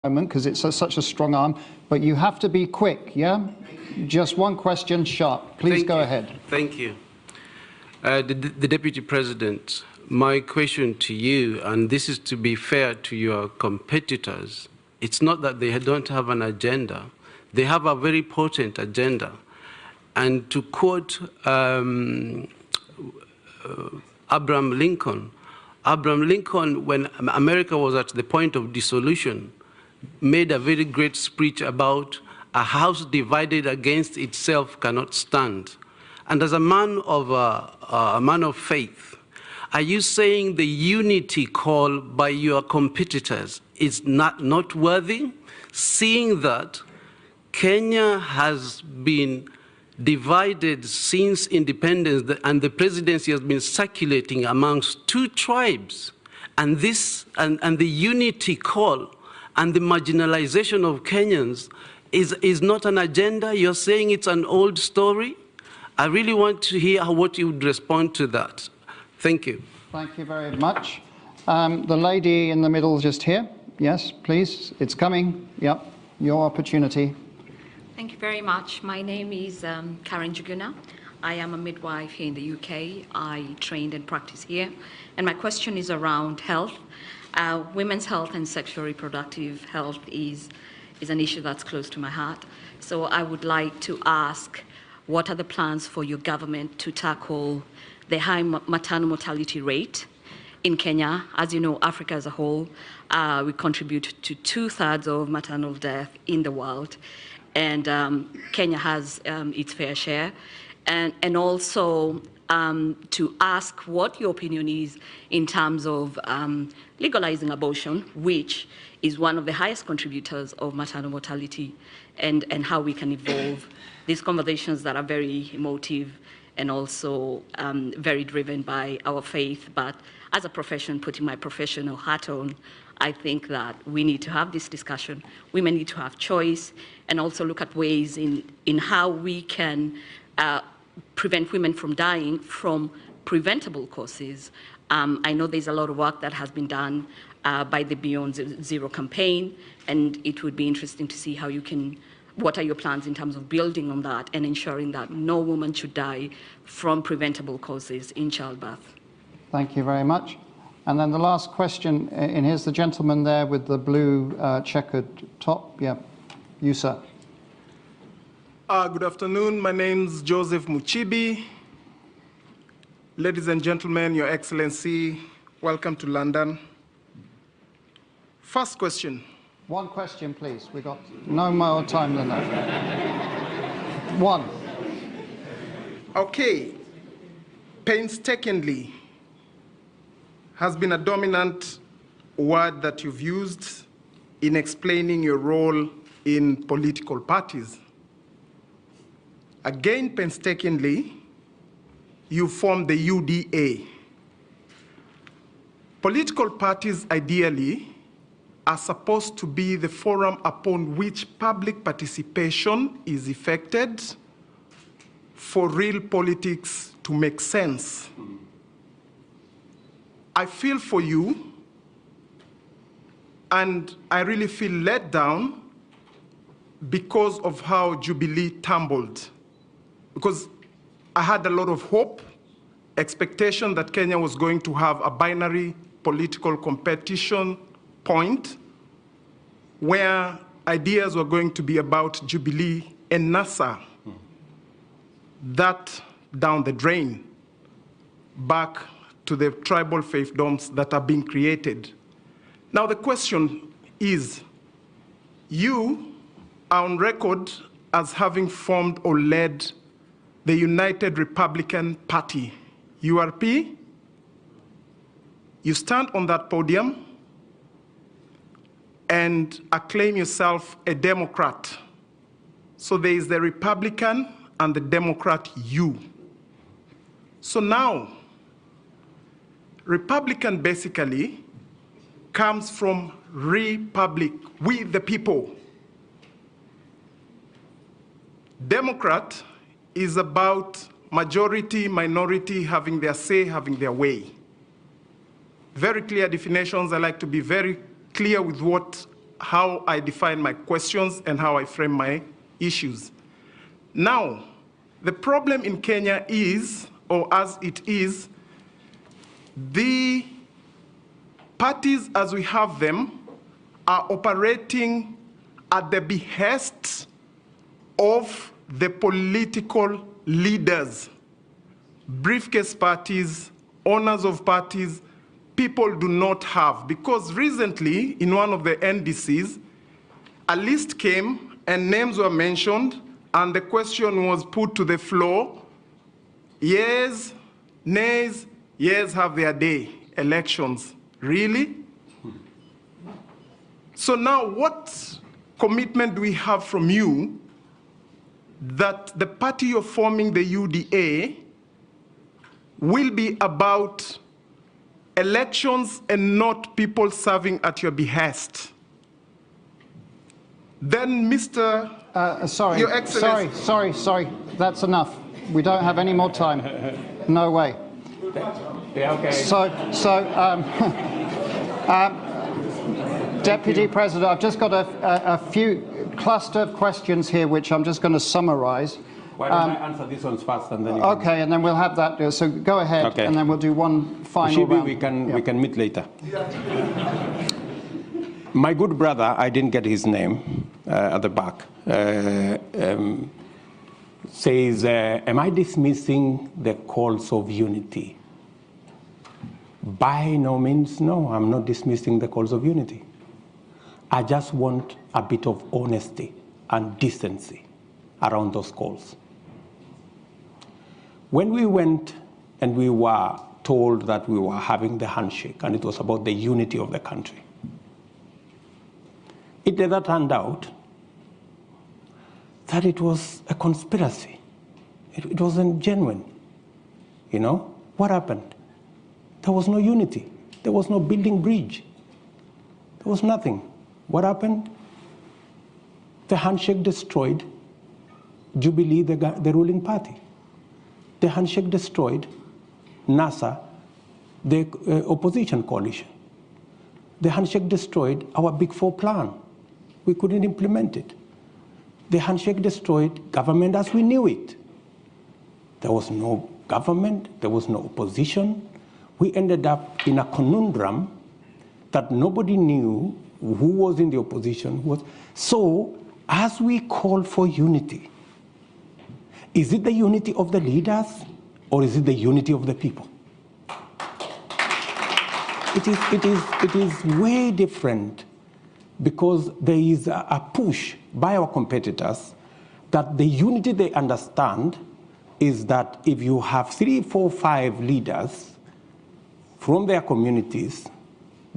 moment because it's such a strong arm, but you have to be quick, yeah? Just one question sharp. Please go ahead. Thank you. The Deputy President, my question to you, and this is to be fair to your competitors, it's not that they don't have an agenda. They have a very potent agenda. And to quote Abraham Lincoln, when America was at the point of dissolution, made a very great speech about a house divided against itself cannot stand. And as a man of faith, are you saying the unity call by your competitors is not worthy, seeing that Kenya has been divided since independence and the presidency has been circulating amongst two tribes, and the unity call and the marginalization of Kenyans is not an agenda? You're saying it's an old story? I really want to hear what you would respond to that. Thank you. Thank you very much. The lady in the middle just here. Yes, please. It's coming. Yep. Your opportunity. Thank you very much. My name is Karen Juguna. I am a midwife here in the UK. I trained and practice here. And my question is around health. Women's health and sexual reproductive health is an issue that's close to my heart. So I would like to ask, what are the plans for your government to tackle the high maternal mortality rate in Kenya? As you know, Africa as a whole, we contribute to 2/3 of maternal death in the world. And Kenya has its fair share. And also to ask what your opinion is in terms of legalizing abortion, which is one of the highest contributors of maternal mortality, and how we can evolve these conversations that are very emotive and also very driven by our faith. But as a profession, putting my professional hat on, I think that we need to have this discussion. Women need to have choice and also look at ways in how we can prevent women from dying from preventable causes. I know there's a lot of work that has been done by the Beyond Zero campaign, and it would be interesting to see how you can, what are your plans in terms of building on that and ensuring that no woman should die from preventable causes in childbirth. Thank you very much. And then the last question, and here's the gentleman there with the blue checkered top. Yeah, you, sir. Good afternoon. My name's Joseph Muchibi. Ladies and gentlemen, Your Excellency, welcome to London. First question. One question, please. We've got no more time than that. One. Okay. Painstakingly has been a dominant word that you've used in explaining your role in political parties. Again, painstakingly, you formed the UDA. Political parties, ideally, are supposed to be the forum upon which public participation is effected for real politics to make sense. I feel for you, and I really feel let down because of how Jubilee tumbled. Because I had a lot of hope, expectation that Kenya was going to have a binary political competition point where ideas were going to be about Jubilee and NASA. That down the drain, back to the tribal fiefdoms that are being created. Now the question is, you are on record as having formed or led the United Republican Party, URP. You stand on that podium and acclaim yourself a Democrat. So there is the Republican and the Democrat you. So now, Republican basically comes from republic, we the people. Democrat is about majority, minority having their say, having their way. Very clear definitions. I like to be very clear with what how I define my questions and how I frame my issues. Now, the problem in Kenya is, or as it is, the parties as we have them are operating at the behest of the political leaders, briefcase parties, owners of parties. People do not have, because recently in one of the NDCs, a list came and names were mentioned, and the question was put to the floor: yes, nays, yes, have their day, elections. Really? So now what commitment do we have from you that the party you're forming, the UDA, will be about elections and not people serving at your behest? Then, Mr. Your Excellency. Sorry. That's enough. We don't have any more time. No way. Yeah, okay. Deputy President, I've just got a few cluster of questions here, which I'm just going to summarize. Why don't I answer these ones first, and then you okay, and then we'll have that. So go ahead, okay. And then we'll do one final round. we can meet later. My good brother, I didn't get his name at the back, says, am I dismissing the calls of unity? By no means, no, I'm not dismissing the calls of unity. I just want a bit of honesty and decency around those calls. When we went and we were told that we were having the handshake and it was about the unity of the country, it later turned out that it was a conspiracy. It wasn't genuine. You know, what happened? There was no unity. There was no building bridge. There was nothing. What happened? The handshake destroyed Jubilee, the ruling party. The handshake destroyed NASA, the opposition coalition. The handshake destroyed our Big Four plan. We couldn't implement it. The handshake destroyed government as we knew it. There was no government, there was no opposition. We ended up in a conundrum that nobody knew who was in the opposition. So, as we call for unity, is it the unity of the leaders or is it the unity of the people? It is way different, because there is a push by our competitors that the unity they understand is that if you have 3, 4, 5 leaders from their communities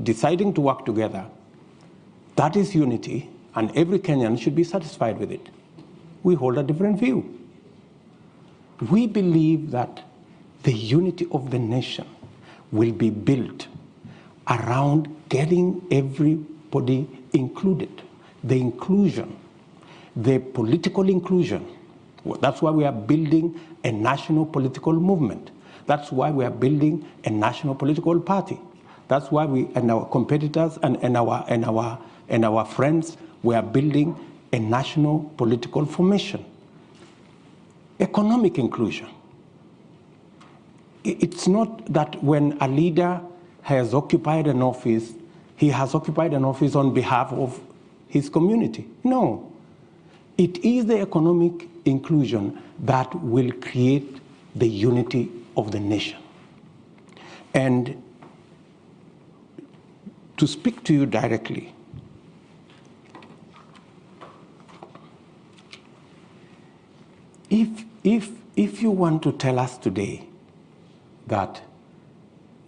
deciding to work together, that is unity, and every Kenyan should be satisfied with it. We hold a different view. We believe that the unity of the nation will be built around getting everybody included, the inclusion, the political inclusion. That's why we are building a national political movement. That's why we are building a national political party. That's why we and our competitors and our friends, we are building a national political formation. Economic inclusion. It's not that when a leader has occupied an office, he has occupied an office on behalf of his community. No. It is the economic inclusion that will create the unity of the nation. And to speak to you directly, if you want to tell us today that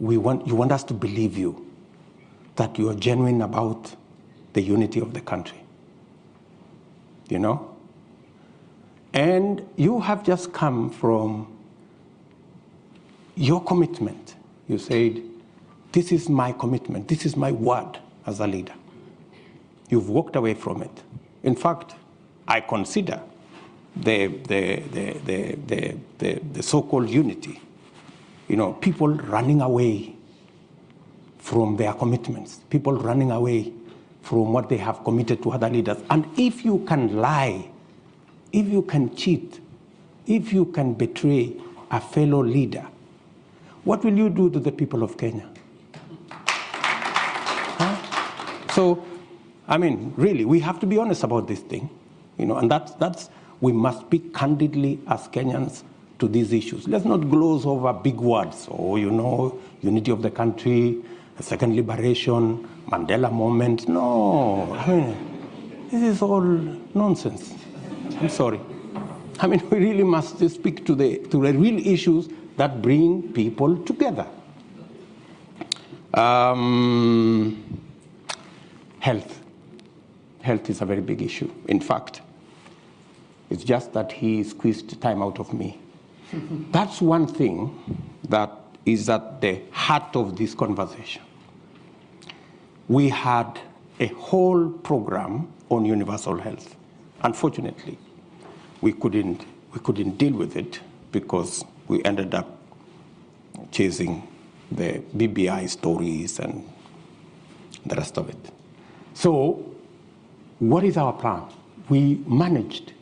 you want us to believe you, that you are genuine about the unity of the country, you know? And you have just come from your commitment. You said, this is my commitment, this is my word as a leader. You've walked away from it. In fact, I consider the so-called unity, you know, people running away from their commitments, people running away from what they have committed to other leaders. And if you can lie, if you can cheat, if you can betray a fellow leader, what will you do to the people of Kenya? Huh? So, I mean, really, we have to be honest about this thing, and that's we must speak candidly as Kenyans to these issues. Let's not gloss over big words, unity of the country, second liberation, Mandela moment. No, I mean, this is all nonsense. I'm sorry. I mean, we really must speak to the real issues that bring people together. Health. Health is a very big issue. In fact, it's just that he squeezed time out of me. That's one thing that is at the heart of this conversation. We had a whole program on universal health. Unfortunately, we couldn't deal with it because we ended up chasing the BBI stories and the rest of it. So, what is our plan? We managed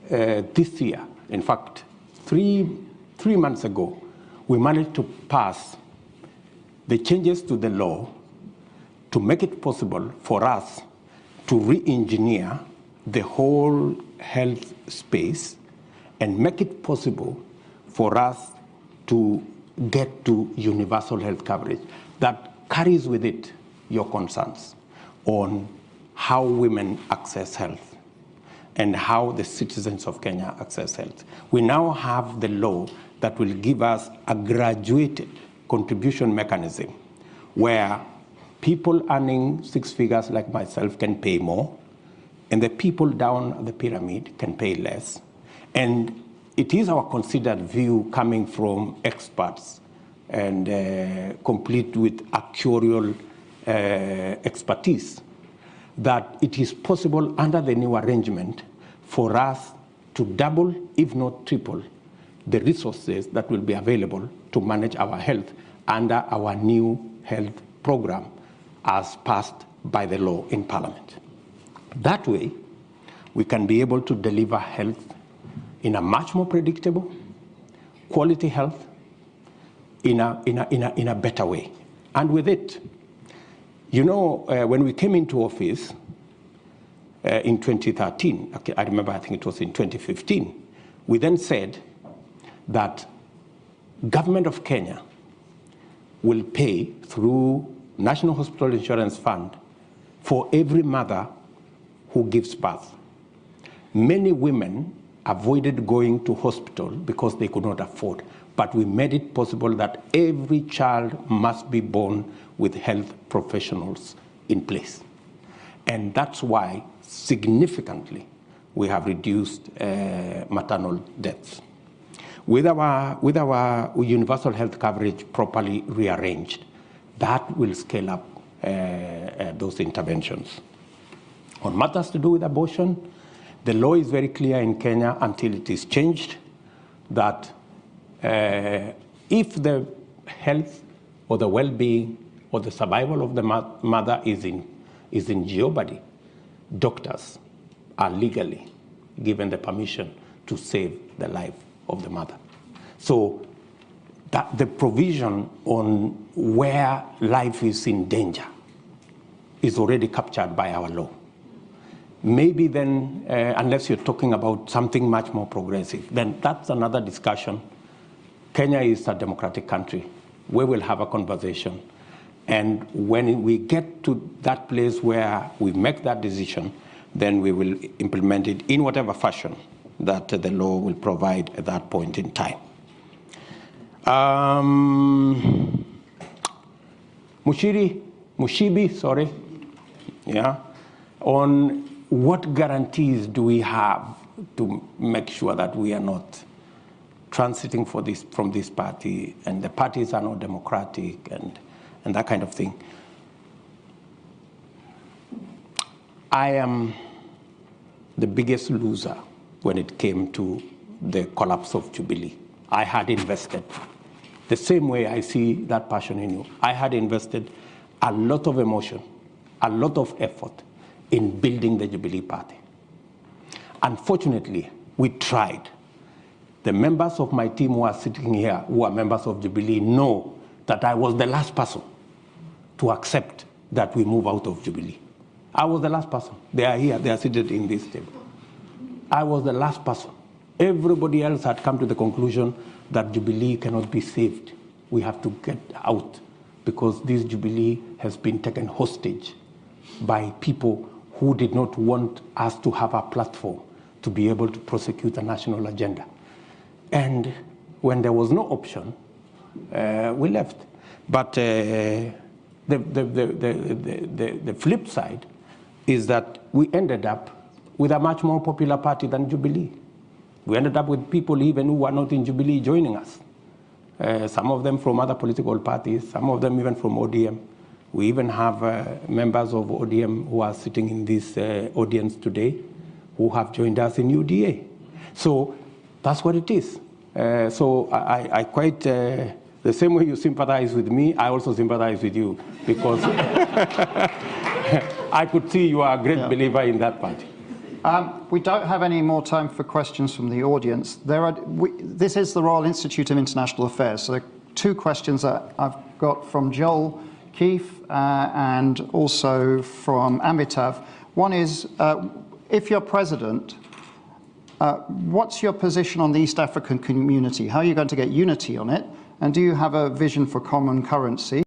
this year, in fact, three months ago, we managed to pass the changes to the law to make it possible for us to re-engineer the whole health space and make it possible for us to get to universal health coverage that carries with it your concerns on how women access health and how the citizens of Kenya access health. We now have the law that will give us a graduated contribution mechanism where people earning 6 figures like myself can pay more, and the people down the pyramid can pay less. And it is our considered view coming from experts and complete with actuarial expertise that it is possible under the new arrangement for us to double, if not triple, the resources that will be available to manage our health under our new health program as passed by the law in Parliament. That way, we can be able to deliver health in a much more predictable, quality health in a better way. And with it, when we came into office in 2013, I remember, I think it was in 2015, we then said that government of Kenya will pay through National Hospital Insurance Fund for every mother who gives birth. Many women avoided going to hospital because they could not afford, but we made it possible that every child must be born with health professionals in place. And that's why significantly we have reduced maternal deaths. With our universal health coverage properly rearranged, that will scale up those interventions. On matters to do with abortion, the law is very clear in Kenya until it is changed that if the health or the well-being or the survival of the mother is in jeopardy, doctors are legally given the permission to save the life of the mother. So that the provision on where life is in danger is already captured by our law. Maybe then, unless you're talking about something much more progressive, then that's another discussion. Kenya is a democratic country. We will have a conversation. And when we get to that place where we make that decision, then we will implement it in whatever fashion that the law will provide at that point in time. Mushibi, yeah, on what guarantees do we have to make sure that we are not transiting from this party and the parties are not democratic and that kind of thing. I am the biggest loser when it came to the collapse of Jubilee. I had invested, the same way I see that passion in you, I had invested a lot of emotion, a lot of effort in building the Jubilee Party. Unfortunately, we tried. The members of my team who are sitting here, who are members of Jubilee, know that I was the last person to accept that we move out of Jubilee. I was the last person. They are here, they are seated in this table. I was the last person. Everybody else had come to the conclusion that Jubilee cannot be saved. We have to get out because this Jubilee has been taken hostage by people who did not want us to have a platform to be able to prosecute a national agenda. And when there was no option, we left. But the flip side is that we ended up with a much more popular party than Jubilee. We ended up with people even who were not in Jubilee joining us. Some of them from other political parties, some of them even from ODM. We even have members of ODM who are sitting in this audience today who have joined us in UDA. So that's what it is. So I quite, the same way you sympathize with me, I also sympathize with you because I could see you are a great believer in that party. We don't have any more time for questions from the audience. This is the Royal Institute of International Affairs, so there are two questions that I've got from Joel Keefe and also from Amitav. One is, if you're president, what's your position on the East African community? How are you going to get unity on it? And do you have a vision for common currency?